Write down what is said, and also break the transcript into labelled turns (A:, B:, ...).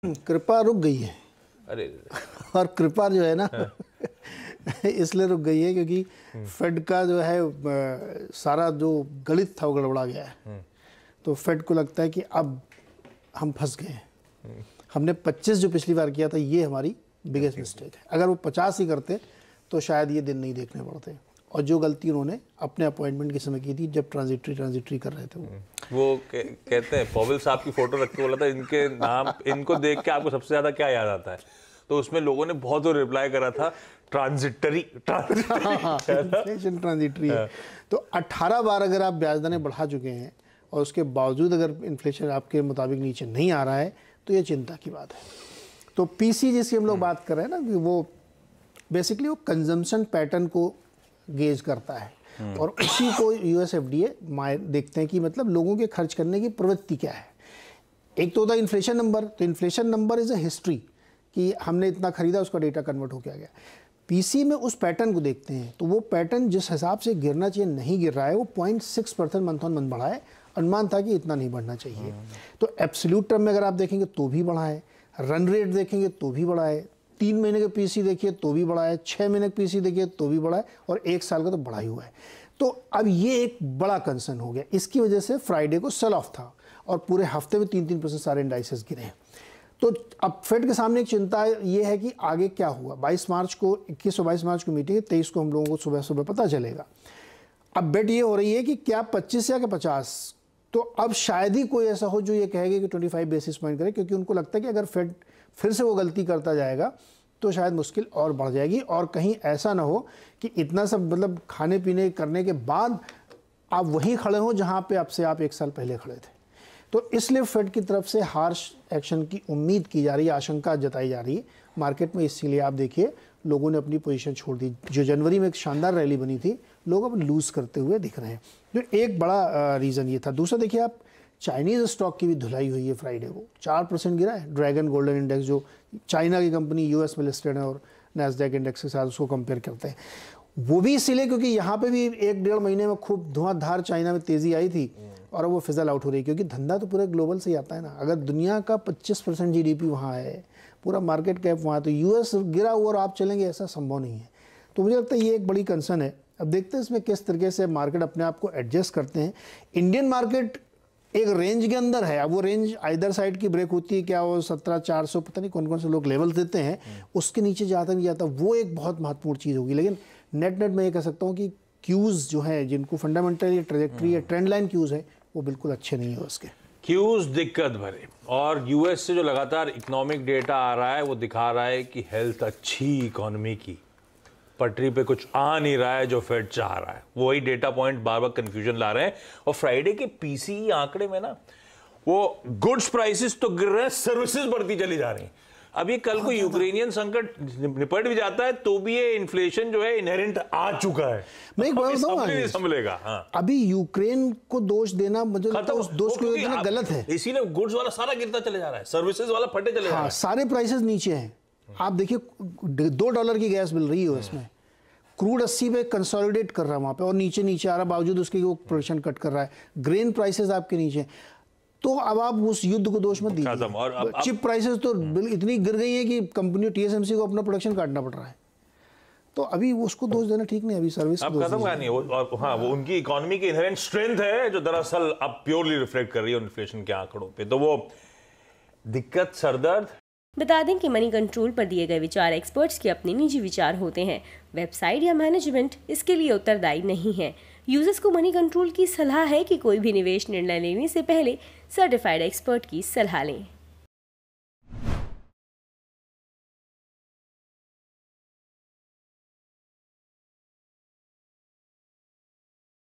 A: कृपा रुक गई है।
B: अरे
A: और कृपा जो है ना इसलिए रुक गई है क्योंकि फेड का जो है सारा जो गणित था वो गड़बड़ा गया है। तो फेड को लगता है कि अब हम फंस गए हैं। हमने 25 जो पिछली बार किया था ये हमारी बिगेस्ट मिस्टेक है। अगर वो 50 ही करते तो शायद ये दिन नहीं देखने पड़ते। और जो गलती उन्होंने अपने अपॉइंटमेंट के समय की थी जब ट्रांजिटरी कर रहे थे
B: वो कहते हैं पॉवेल साहब की फोटो रख के बोला था इनके नाम इनको देख के आपको सबसे ज्यादा क्या याद आता है, तो उसमें लोगों ने बहुत रिप्लाई करा था ट्रांजिटरी
A: इन्फ्लेशन ट्रांजिटरी है। तो 18 बार अगर आप ब्याज दरें बढ़ा चुके हैं और उसके बावजूद अगर इन्फ्लेशन आपके मुताबिक नीचे नहीं आ रहा है तो ये चिंता की बात है। तो पीसी जिसकी हम लोग बात कर रहे हैं ना कि वो बेसिकली वो कंजम्पशन पैटर्न को गेज करता है और उसी को यूएस एफडीए देखते हैं कि मतलब लोगों के खर्च करने की प्रवृत्ति क्या है। एक तो होता है इन्फ्लेशन नंबर, तो inflation number is a history कि हमने इतना खरीदा उसका डेटा कन्वर्ट हो गया। पीसी में उस पैटर्न को देखते हैं तो वो पैटर्न जिस हिसाब से गिरना चाहिए नहीं गिर रहा है, वो 0.6% मंथ ऑन मंथ बढ़ा है। अनुमान था कि इतना नहीं बढ़ना चाहिए। तो एब्सोल्यूट टर्म में अगर आप देखेंगे तो भी बढ़ा है, रन रेट देखेंगे तो भी बढ़ा है, 3 महीने के पीसी देखिए तो भी बढ़ा है, 6 महीने के पीसी देखिए तो भी बढ़ा है और 1 साल का तो बढ़ा ही हुआ है। तो अब ये एक बड़ा कंसर्न हो गया। इसकी वजह से फ्राइडे को सेल ऑफ था और पूरे हफ्ते में 3-3% सारे इंडाइसेस गिरे हैं। तो अब फेड के सामने एक चिंता ये है कि आगे क्या हुआ। 22 मार्च को 21 और 22 मार्च को मीटिंग है, 23 को हम लोगों को सुबह सुबह पता चलेगा। अब बेट ये हो रही है कि क्या 25 या 50। तो अब शायद ही कोई ऐसा हो जो ये कहेगा कि 25 बेसिस पॉइंट करे, क्योंकि उनको लगता है कि अगर फेड फिर से वो गलती करता जाएगा तो शायद मुश्किल और बढ़ जाएगी और कहीं ऐसा ना हो कि इतना सब मतलब खाने पीने करने के बाद आप वहीं खड़े हो जहां पे आपसे आप 1 साल पहले खड़े थे। तो इसलिए फेड की तरफ से हार्श एक्शन की उम्मीद की जा रही है, आशंका जताई जा रही है मार्केट में। इसीलिए आप देखिए लोगों ने अपनी पोजीशन छोड़ दी। जो जनवरी में एक शानदार रैली बनी थी, लोग अब लूज़ करते हुए दिख रहे हैं। जो एक बड़ा रीज़न ये था। दूसरा देखिए आप चाइनीज़ स्टॉक की भी धुलाई हुई है। फ्राइडे को 4% गिरा है। ड्रैगन गोल्डन इंडेक्स जो चाइना की कंपनी यूएस में लिस्टेड है और नैस्डैक इंडेक्स के साथ उसको कंपेयर करते हैं, वो भी इसीलिए क्योंकि यहाँ पे भी 1-1.5 महीने में खूब धुआंधार चाइना में तेज़ी आई थी और अब वो फिजल आउट हो रही है क्योंकि धंधा तो पूरे ग्लोबल से ही आता है ना। अगर दुनिया का 25% जीडीपी वहाँ है, पूरा मार्केट कैप वहाँ, तो यूएस गिरा हुआ और आप चलेंगे ऐसा संभव नहीं है। तो मुझे लगता है ये एक बड़ी कंसर्न है। अब देखते हैं इसमें किस तरीके से मार्केट अपने आप को एडजस्ट करते हैं। इंडियन मार्केट एक रेंज के अंदर है। अब वो रेंज आइदर साइड की ब्रेक होती है, क्या वो 17,400 पता नहीं कौन कौन से लोग लेवल देते हैं, उसके नीचे जाता नहीं जाता, वो एक बहुत महत्वपूर्ण चीज़ होगी। लेकिन नेट मैं ये कह सकता हूँ कि क्यूज़ जो है जिनको फंडामेंटल या ट्रेजेक्ट्री या ट्रेंड लाइन क्यूज़ है वो बिल्कुल अच्छे नहीं है उसके।
B: क्यूज़ दिक्कत भरे और यूएस से जो लगातार इकोनॉमिक डेटा आ रहा है वो दिखा रहा है कि हेल्थ अच्छी इकोनॉमी की पटरी पे कुछ आ नहीं रहा है जो फेड चाह रहा है। वही डेटा पॉइंट बार बार कंफ्यूजन ला रहे हैं। और फ्राइडे के पीसीई आंकड़े में ना वो गुड्स प्राइसेस तो गिर रहे हैं, सर्विसेज बढ़ती चली जा रही हैं। अभी कल को यूक्रेनियन संकट निपट भी जाता है तो भी ये इन्फ्लेशन जो है इनहेरेंट आ चुका है।
A: मैं एक बात
B: बताऊं संभलेगा। हाँ,
A: अभी यूक्रेन को दोष देना मुझे लगता है उस दोष को देना गलत है।
B: इसीलिए गुड्स वाला सारा गिरता चले जा रहा है, सर्विसेज वाला फटे चले जा रहा है।
A: सारे प्राइसेस नीचे हैं। आप देखिए $2 की गैस मिल रही है उसमें, क्रूड 80 पे कंसोलिडेट कर रहा है वहाँ पे और नीचे नीचे आ रहा है, बावजूद उसके वो प्रोडक्शन कट कर रहा है। ग्रेन प्राइसेस आपके नीचे। तो अब आप उस युद्ध को दोष मत दीजिए। चिप प्राइसेस तो इतनी गिर गई है कि कंपनी टीएसएमसी को अपना प्रोडक्शन काटना पड़ रहा है। तो अभी उसको दोष देना ठीक नहीं। अभी सर्विस
B: अब खत्म करनी है। हाँ, वो उनकी इकोनॉमी की इनहेरेंट स्ट्रेंथ है जो दरअसल अब प्योरली रिफ्लेक्ट कर रही है इन्फ्लेशन के आंकड़ों पे। तो वो दिक्कत सरदर्द।
C: बता दें कि मनी कंट्रोल पर दिए गए विचार एक्सपर्ट्स के अपने निजी विचार होते हैं। वेबसाइट या मैनेजमेंट इसके लिए उत्तरदायी नहीं है। यूजर्स को मनी कंट्रोल की सलाह है कि कोई भी निवेश निर्णय लेने से पहले सर्टिफाइड एक्सपर्ट की सलाह लें।